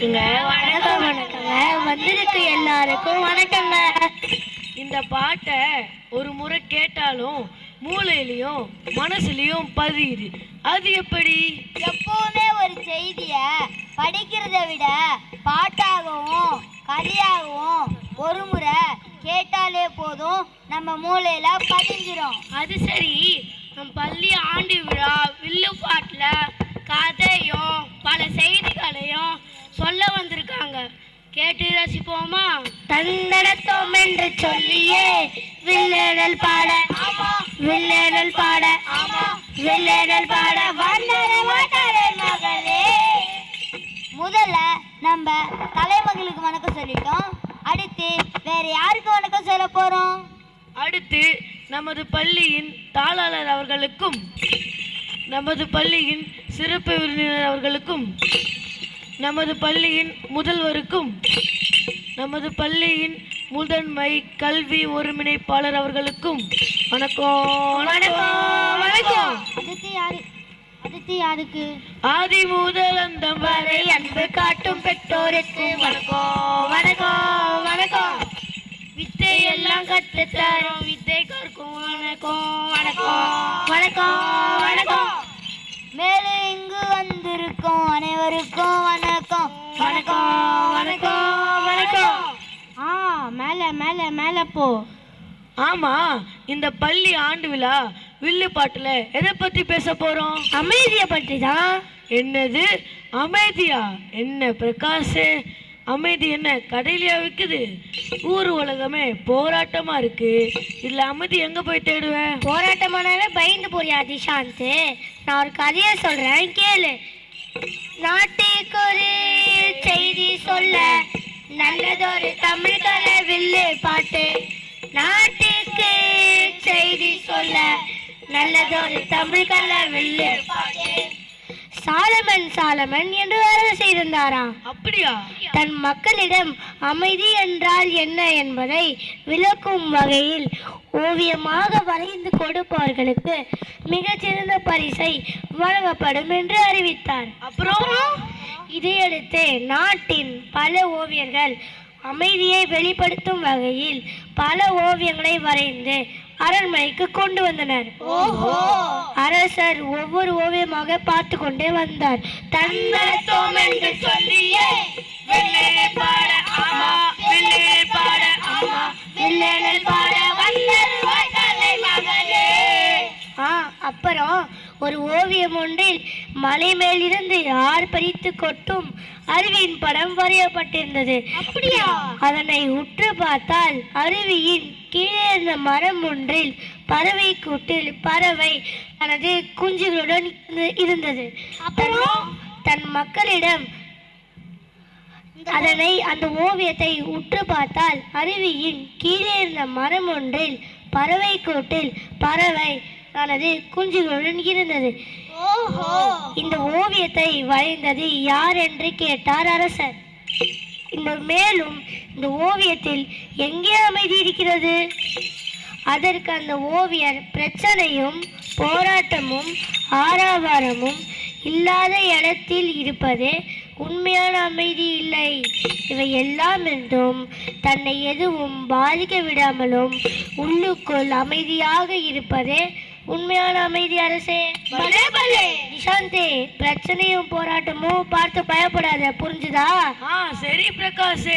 வணக்கம் வணக்கங்க. வந்திருக்க எல்லாருக்கும் வணக்கங்க. இந்த பாட்டை ஒரு முறை கேட்டாலும் மூளையிலையும் மனசுலையும் பதியுது. அது எப்படி? எப்பவுமே ஒரு செய்திய படிக்கிறத விட பாட்டாகவும் கதையாகவும் ஒரு முறை கேட்டாலே போதும், நம்ம மூளையில பதிஞ்சிரும். அது சரி, நம் பள்ளி ஆண்டு விழா வில்லு பாட்டில் கதையும் பல செய்திகளையும் சொல்ல வந்திருக்காங்க. கேட்டு ரசிப்போமா? தந்தடத்தோம் என்று சொல்லியே வில்லேடல் பாட வில்லேடல் பாட வில்லேடல் பாட வந்தாரே மாட்டாரே மகளே. முதல்ல நம்ம தலைமகளுக்கு வணக்கம் சொல்லிட்டோம். அடுத்து வேற யாருக்கு வணக்கம் சொல்ல போறோம்? அடுத்து நமது பள்ளியின் தாளாளர் அவர்களுக்கும், நமது பள்ளியின் சிறப்பு விருந்தினர் அவர்களுக்கும், நமது பள்ளியின் முதல்வருக்கும், நமது பள்ளியின் முதன்மை கல்வி ஒருங்கிணைப்பாளர் அவர்களுக்கும் வணக்கம் வணக்கம் வணக்கம். அடுத்து யாருக்கு? ஆதி முதல் அந்தம் வரை அன்பு காட்டும் பெற்றோருக்கு வணக்கம் வணக்கம் வணக்கம். வித்தை எல்லாம் கற்றுத்தரும் வித்தை கற்கும் வணக்கம் வணக்கம் வணக்கம் வணக்கம். மேலும் இங்கு வந்திருக்கும் அனைவருக்கும் வணக்கம் வணக்கம் வணக்கம் வணக்கம். மேல மேல மேல போ. ஆமா, இந்த பள்ளி ஆண்டு விழா வில்லு பாட்டுல எதை பத்தி பேச போறோம்? அமைதியை பற்றி தான். என்னது அமைதியா? என்ன பிரகாஷ், அமைதி என்ன கடையிலையா விற்குது? ஊர் உலகமே போராட்டமா இருக்கு, இதுல அமைதி எங்க போய் தேடுவேன்? போராட்டமானாலே பயந்து போறியா திஷாந்த்? நான் ஒரு கதையை சொல்றேன், கேளு. நாட்டுக்கு ஒரு செய்தி சொல்ல நல்லதொரு தமிழ் கலை வில்லு பாட்டு. நாட்டுக்கு செய்தி சொல்ல நல்லதொரு தமிழ் கலை வில்லு பாட்டு. சாலமன் என்று அரசு செய்திருந்தாராம். அப்படியா? தன் மக்களிடம் அமைதி என்றால் என்ன என்பதை விளக்கும் வகையில் ஓவியமாக வரைந்து கொடுப்பவர்களுக்கு மிகச்சிறந்த பரிசை வழங்கப்படும் என்று அறிவித்தார். அப்புறம் இதையடுத்து நாட்டின் பல ஓவியர்கள் அமைதியை வெளிப்படுத்தும் வகையில் பல ஓவியங்களை வரைந்து அரண்மனைக்கு கொண்டு வந்தனர். அரசர் ஒவ்வொரு ஓவியமாக பார்த்து கொண்டே வந்தார். தன்னடத்தோம் என்று சொல்லியே வில்லேடல் பாட ஆமா வில்லேடல் பாட ஆமா வில்லேடல் பாட வந்தாரே மகளே. அப்புறம் ஒரு ஓவியம் ஒன்றில் மலை மேலிருந்து ஆர்ப்பரித்து கொட்டும் அருவியின் படம் வரையப்பட்டிருந்தது. அப்படியா? அதனை உற்று பார்த்தால் அருவியின் கீழே இருந்த மரம் ஒன்றில் பறவை கூட்டில் பறவை தனது குஞ்சுகளுடன் இருந்தது. அப்புறம் தன் மக்களிடம் அந்த ஓவியத்தை உற்று பார்த்தால் அருவியின் கீழே இருந்த மரம் ஒன்றில் பறவை கூட்டில் பறவை தனது குஞ்சுகளுடன் இருந்தது. இந்த ஓவியத்தை வரைந்தது யார் என்று கேட்டார் அரசர். மேலும் இந்த ஓவியத்தில் எங்கே அமைதி இருக்கிறது? அதற்கு அந்த ஓவியர் பிரச்சனையும் போராட்டமும் ஆரவாரமும் இல்லாத இடத்தில் இருப்பதே உண்மையான அமைதி இல்லை. இவை எல்லாம் என்றும் தன்னை எதுவும் பாதிக்க விடாமலும் உள்ளுக்குள் அமைதியாக இருப்பதே உண்மையான அமைதி அரசே. நிஷாந்தே, பிரச்சனையும் போராட்டமும் பார்த்து பயப்படாத, புரிஞ்சுதா? சரி பிரகாஷ்.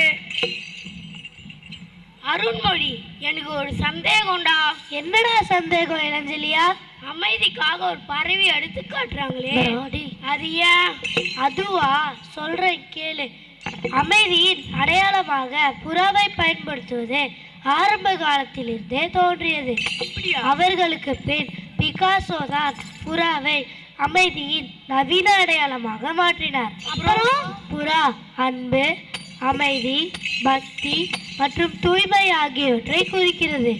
அருண்மொழி, எனக்கு ஒரு சந்தேகம்டா. என்னடா சந்தேகம் இளஞ்சலியா? அமைதிக்காக ஒரு பறவை எடுத்து காட்டுறாங்களே, அது ஏன்? அதுவா, சொல்றேன் கேளு. அமைதியின் அடையாளமாக புறாவை பயன்படுத்துவது ஆரம்ப காலத்திலிருந்தே தோன்றியது. அவர்களுக்கு பின் பிகாசோ தான் புறாவை அமைதியின் நவீன அடையாளமாக மாற்றினார். அப்புறம் புறா அன்பு, அமைதி, பக்தி மற்றும் தூய்மை ஆகியவற்றை குறிக்கிறது.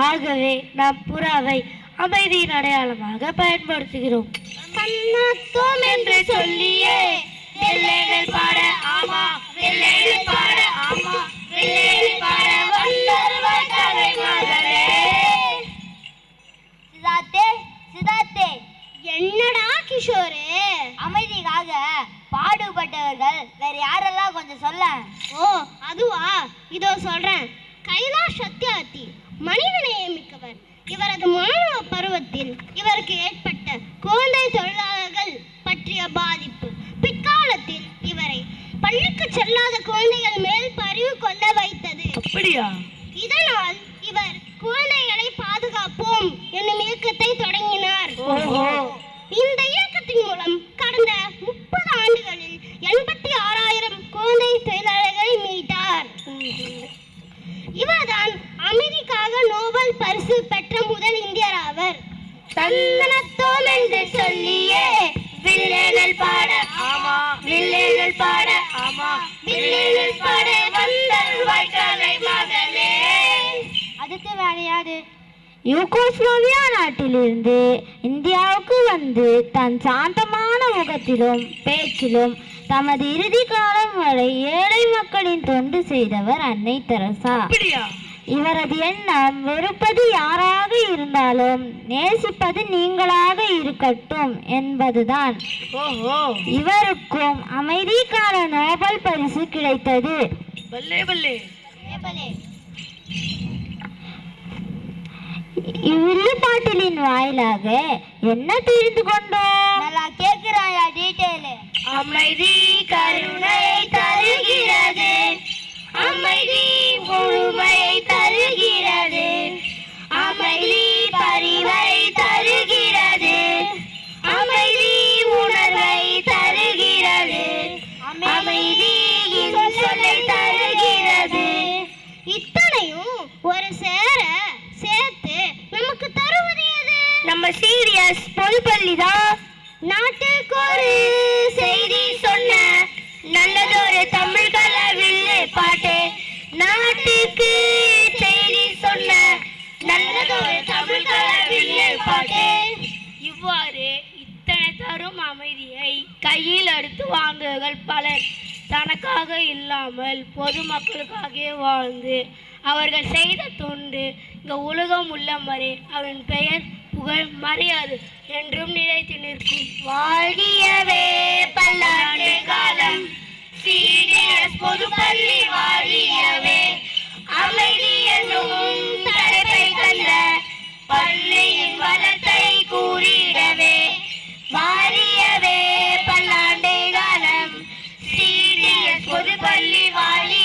ஆகவே நாம் புறாவை அமைதியின் அடையாளமாக பயன்படுத்துகிறோம். என்று சொல்லியே வில்லேடல் பாட ஆமா வில்லேடல் பாட ஆமா வில்லேடல் பாட வந்தாரே மகளே. சிதார்த்தே, என்னடா கிஷோரே? அமைதிக்காக பாடுபட்டவர்கள் வேற யாரெல்லாம் கொஞ்சம் சொல்ல. ஓ அதுவா, இதோ சொல்றேன். கைலாஷ் சத்யார்த்தி மனிதநேயம் மிக்கவர். இவரது மாணவ பருவத்தில் இவருக்கு ஏற்பட்ட குழந்தை தொழிலாளர்கள் பற்றிய பாதிப்பு பிற்காலத்தில் இவரை பள்ளிக்கு செல்லாத குழந்தைகள் மேல் பரிவு கொள்ள வைத்தது. அப்படியா? இதனால் இவர் குழந்தைகளை பாதுகாப்போம் என்னும் இயக்கத்தை தொடங்கினார். இந்த இயக்கத்தின் மூலம் கடந்த 30 ஆண்டுகளில் 86,000 குழந்தை தொழிலாளர்களை மீட்டார். இவர்தான் அமைதிக்காக நோபல் பரிசு பெற்ற முதல் இந்தியர் ஆவர். தன்னத்தோம் என்று சொல்லியே வில்லேகள் பாட, ஆமா வில்லேகள் பாட, ஆமா வில்லேகள் பாட வந்தல் வாய்க்காலை மகளே. அதுக்கு வேலையாது. யூகோஸ்லோவியா நாட்டிலிருந்து இந்தியாவுக்கு வந்து தன் சாந்தமான முகத்திலும் பேச்சிலும் தமது இறுதி காலம் வரை ஏழை மக்களின் தொண்டு செய்தவர் அன்னை தெரசா. இவரது எண்ணம் வெறுப்பது யாராக இருந்தாலும் நேசிப்பது நீங்களாக இருக்கட்டும் என்பதுதான். இவருக்கும் அமைதிக்கான நோபல் பரிசு கிடைத்தது. இவ்வில்லுப்பாட்டிலின் வாயிலாக என்ன தெரிந்து கொண்டோம்? நல்லா கேட்கிறாயா டீட்டெயில்? அமைதி கருணையை தருகிறது, அமைதி முழுமையை தருகிறது, அமைதி பரிவை தருகிறது, அமைதி உணர்வை தருகிறது, அமைதி சொல்லை தருகிறது. இத்தனையும் ஒரு சேர்த்து நமக்கு தருவது எது? நம்ம சீரியஸ் பொதுப்பள்ளிதான். நாட்டுக்கு ஒரு செய்தி சொன்ன நல்லதொரு தமிழ் கலவில்லை பாட்டு. நாட்டுக்கு செய்தி சொன்ன நல்லதொரு தமிழ் கலவில்லை பாட்டு. இவ்வாறு இத்தனை தரும் அமைதியை கையில் எடுத்து வாழ்ந்தவர்கள் பலர். தனக்காக இல்லாமல் பொதுமக்களுக்காகவே வாழ்ந்து அவர்கள் செய்த தொண்டு இந்த உலகம் உள்ளவரை அவரின் பெயர் புகழ் மரியாதை என்றும் நிலைத்து நிற்கும். வாழ்கியவே பல்லாண்டு காலம் சீரியஸ் பொதுப்பள்ளி வாழியவே, அமைதி என்னும் தலைப்பை தந்த பள்ளியின் வளத்தை கூறிடவே, வாழியவே பல்லாண்டு காலம் சீரியஸ் பொதுப்பள்ளி வாழி